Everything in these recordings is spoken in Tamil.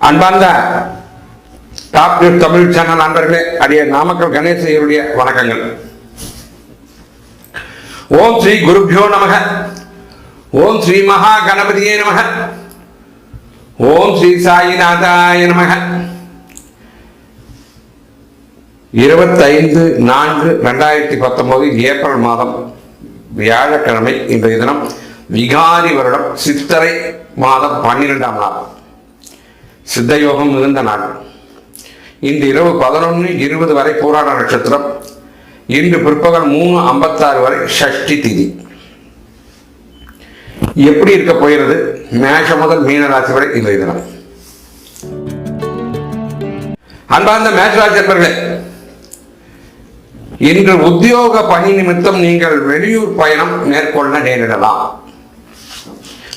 அன்பார்ந்த டாப் நியூஸ் தமிழ் சேனல் நண்பர்களே, அடிய நாமக்கல் கணேசையருடைய வணக்கங்கள். ஓம் ஸ்ரீ குருப்யோ நமக. ஓம் ஸ்ரீ மகா கணபதியே நமக. ஓம் ஸ்ரீ சாயிநாதாய நமக. 25/4/2019 ஏப்ரல் மாதம் வியாழக்கிழமை. இன்றைய தினம் விகாரி வருடம் சித்திரை மாதம் 12ஆம் நாள், சித்தயோகம் மிகுந்த நாள். இன்று இரவு 11:20 வரை பூராட நட்சத்திரம். இன்று பிற்பகல் 3:56 வரை ஷஷ்டி திதி. எப்படி இருக்க போகிறது? மேஷம் முதல் மீனராசி வரை இன்றைய தினம். அன்பார்ந்த மேஷராசி நண்பர்களே, இன்று உத்தியோக பணி நிமித்தம் நீங்கள் வெளியூர் பயணம் மேற்கொள்ள நேரிடலாம்.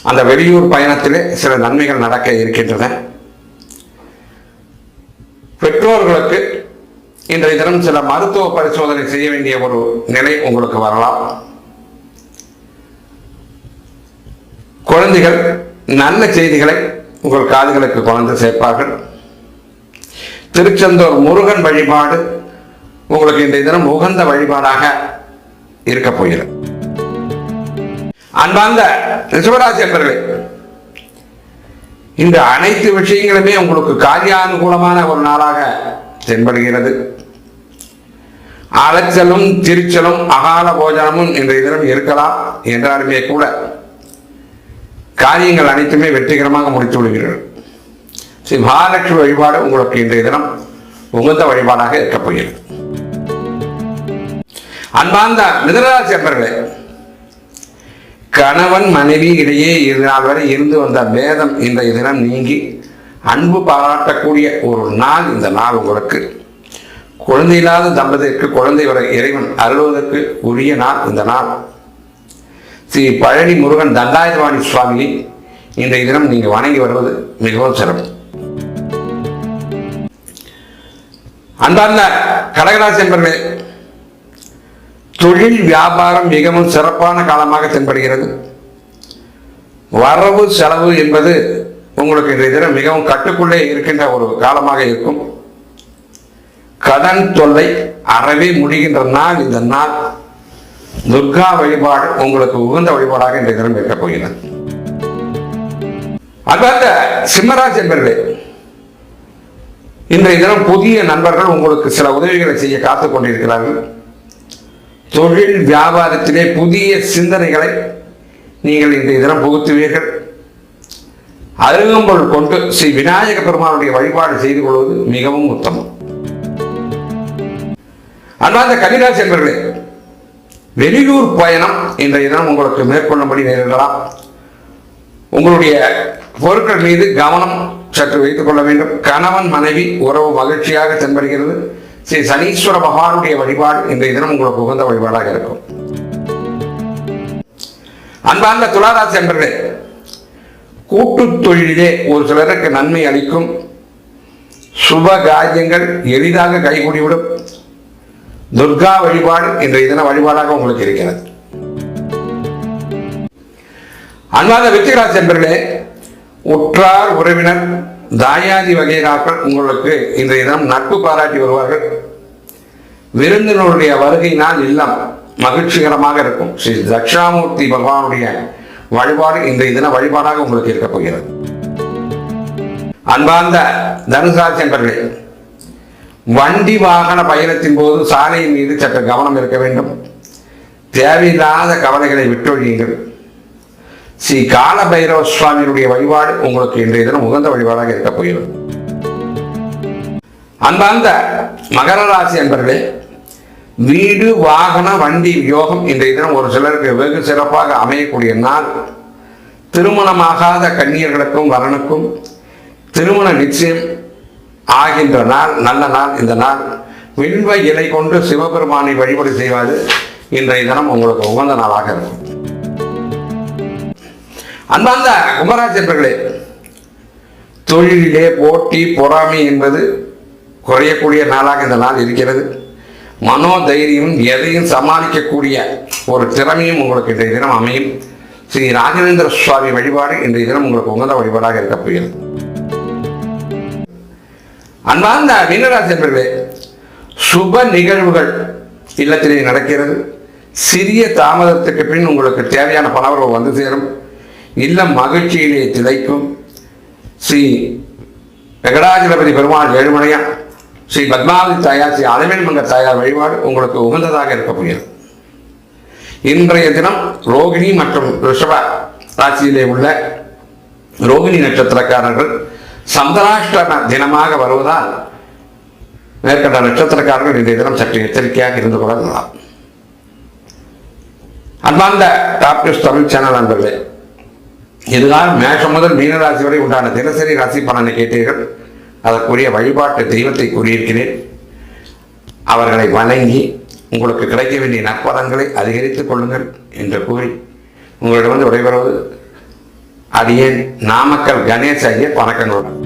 அந்த வெளியூர் பயணத்திலே சில நன்மைகள் நடக்க இருக்கின்றன. பெற்றோர்களுக்கு இன்றைய தினம் சில மருத்துவ பரிசோதனை செய்ய வேண்டிய ஒரு நிலை உங்களுக்கு வரலாம். குழந்தைகள் நல்ல செய்திகளை உங்கள் காதுகளுக்கு கொண்டு சேர்ப்பார்கள். திருச்செந்தூர் முருகன் வழிபாடு உங்களுக்கு இன்றைய தினம் உகந்த வழிபாடாக இருக்க போகிறது. அன்பார்ந்த ரிஷபராசி என்பவர்களே, இந்த அனைத்து விஷயங்களுமே உங்களுக்கு காரியானுகூலமான ஒரு நாளாக தென்படுகிறது. அலைச்சலும் திருச்சலும் அகால போஜனமும் இன்றைய தினம் இருக்கலாம் என்றாலுமே கூட காரியங்கள் அனைத்துமே வெற்றிகரமாக முடித்து விடுகிறீர்கள். ஸ்ரீ மகாலட்சுமி வழிபாடு உங்களுக்கு இன்றைய தினம் உகந்த வழிபாடாக இருக்கப் போகிறது. அன்பார்ந்த மிதுனராசி என்பவர்களே, கணவன் மனைவி இடையே நாள் வரை இருந்து வந்த பேதம் இன்றைய தினம் நீங்கி அன்பு பாராட்டக்கூடிய ஒரு நாள் இந்த நாள் உங்களுக்கு. குழந்தை இல்லாத தம்பதிக்கு குழந்தை வரை இறைவன் அருள்வதற்கு உரிய நாள் இந்த நாள். ஸ்ரீ பழனி முருகன் தண்டாயுதபாணி சுவாமியை இன்றைய தினம் நீங்கள் வணங்கி வருவது மிகவும் சிறப்பு. அன்பார்ந்த கடகராசி என்பவர்களே, தொழில் வியாபாரம் மிகவும் சிறப்பான காலமாக தென்படுகிறது. வரவு செலவு என்பது உங்களுக்கு இன்றைய தினம் மிகவும் கட்டுக்குள்ளே இருக்கின்ற ஒரு காலமாக இருக்கும். கடன் தொல்லை அறவே முடிகின்ற நாள் இந்த நாள். துர்கா வழிபாடு உங்களுக்கு உகந்த வழிபாடாக இன்றைய தினம் இருக்கப் போகிறது. அன்பார்ந்த சிம்மராசி என்பவர்களே, இன்றைய தினம் புதிய நண்பர்கள் உங்களுக்கு சில உதவிகளை செய்ய காத்துக் கொண்டிருக்கிறார்கள். தொழில் வியாபாரத்திலே புதிய சிந்தனைகளை நீங்கள் இன்றைய தினம் புகுத்துவீர்கள். அருகம்புல் கொண்டு ஸ்ரீ விநாயக பெருமானுடைய வழிபாடு செய்து கொள்வது மிகவும் உத்தமம். அன்பார்ந்த கன்னிராசி என்பவர்களே, வெளியூர் பயணம் இன்றைய தினம் உங்களுக்கு மேற்கொள்ளும்படி நேரிடலாம். உங்களுடைய பொருட்கள் மீது கவனம் சற்று வைத்துக் கொள்ள வேண்டும். கணவன் மனைவி உறவு மகிழ்ச்சியாக தென்படுகிறது. ஸ்ரீ சனீஸ்வர பகவானுடைய வழிபாடு இன்றைய தினம் உங்களுக்கு உகந்த வழிபாடாக இருக்கும். அன்பார்ந்த துளாராசி என்பவர்களே, கூட்டு தொழிலே ஒரு சிலருக்கு நன்மை அளிக்கும். சுப காரியங்கள் எளிதாக கைகூடிவிடும். துர்கா வழிபாடு இன்றைய தின வழிபாடாக உங்களுக்கு இருக்கிறது. அன்பார்ந்த விருச்சிகராசி என்பவர்களே, உற்றார் உறவினர் தாயாதி வகையினாக்கள் உங்களுக்கு இன்றைய தினம் நட்பு பாராட்டி வருவார்கள். விருந்தினருடைய வருகையினால் இல்லம் மகிழ்ச்சிகரமாக இருக்கும். ஸ்ரீ தட்சிணாமூர்த்தி பகவானுடைய வழிபாடு இன்றைய தின வழிபாடாக உங்களுக்கு இருக்கப் போகிறது. அன்பார்ந்த தனுராசி என்பவர்களே, வண்டி வாகன பயணத்தின் போது சாலையின் மீது சற்று கவனம் இருக்க வேண்டும். தேவையில்லாத கவலைகளை விட்டொழியுங்கள். ஸ்ரீ கால பைரவ சுவாமியுடைய வழிபாடு உங்களுக்கு இன்றைய தினம் உகந்த வழிபாடாக இருக்கப் போகிறது. அன்பார்ந்த மகர ராசி என்பவர்களே, வீடு வாகன வண்டி யோகம் இன்றைய தினம் ஒரு சிலருக்கு வெகு சிறப்பாக அமையக்கூடிய நாள். திருமணமாகாத கன்னியர்களுக்கும் வரனுக்கும் திருமண நிச்சயம் ஆகின்ற நாள், நல்ல நாள் இந்த நாள். வில்வ இலை கொண்டு சிவபெருமானை வழிபாடு செய்வது இன்றைய தினம் உங்களுக்கு உகந்த நாளாக இருக்கும். அன்பார்ந்த கும்பராசி என்பவர்களே, தொழிலிலே போட்டி பொறாமை என்பது குறையக்கூடிய நாளாக இந்த நாள் இருக்கிறது. மனோதைரியம் எதையும் சமாளிக்கக்கூடிய ஒரு திறமையும் உங்களுக்கு இன்றைய தினம் அமையும். ஸ்ரீ ராகவேந்திர சுவாமி வழிபாடு இன்றைய தினம் உங்களுக்கு உகந்த வழிபாடாக இருக்கப் போகிறது. அன்பார்ந்த மீனராசி என்பர்களே, சுப நிகழ்வுகள் இல்லத்திலே நடக்கிறது. சிறிய தாமதத்துக்கு பின் உங்களுக்கு தேவையான பணவரவு வந்து சேரும். இல்லம் மகிழ்ச்சியிலே திளைக்கும். ஸ்ரீ வெங்கடாஜலபதி பெருமாள் ஏழுமலையான், ஸ்ரீ பத்மாவதி தாயார், ஸ்ரீ அலமேல் மங்க தாயார் வழிபாடு உங்களுக்கு உகந்ததாக இருக்க போகிறது. இன்றைய தினம் ரோகிணி மற்றும் ரிஷப ராசியிலே உள்ள ரோகிணி நட்சத்திரக்காரர்கள் சந்திராஷ்டம தினமாக வருவதால் மேற்கண்ட நட்சத்திரக்காரர்கள் இன்றைய தினம் சற்று எச்சரிக்கையாக இருந்து கொள்ளலாம். அன்பார்ந்த டாப் நியூஸ் தமிழ் சேனல் நண்பர்களே, இதுதான் மேஷம் முதல் மீனராசி வரை உண்டான தினசரி ராசி பலனை கேட்டீர்கள். அதற்குரிய வழிபாட்டு தெய்வத்தை கூறியிருக்கிறேன். அவர்களை வணங்கி உங்களுக்கு கிடைக்க வேண்டிய நற்பலன்களை அதிகரித்துக் கொள்ளுங்கள் என்று கூறி உங்களிடம் விடைபெறுவது அடியேன் நாமக்கல் கணேஷ் ஐயர். வணக்கங்களுடன்.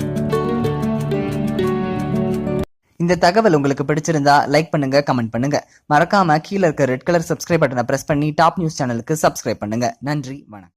இந்த தகவல் உங்களுக்கு பிடிச்சிருந்தா லைக் பண்ணுங்க, கமெண்ட் பண்ணுங்க. மறக்காம கீழே இருக்க ரெட் கலர் சப்ஸ்கிரைப் பட்டனை பிரஸ் பண்ணி டாப் நியூஸ் சேனலுக்கு சப்ஸ்கிரைப் பண்ணுங்க. நன்றி, வணக்கம்.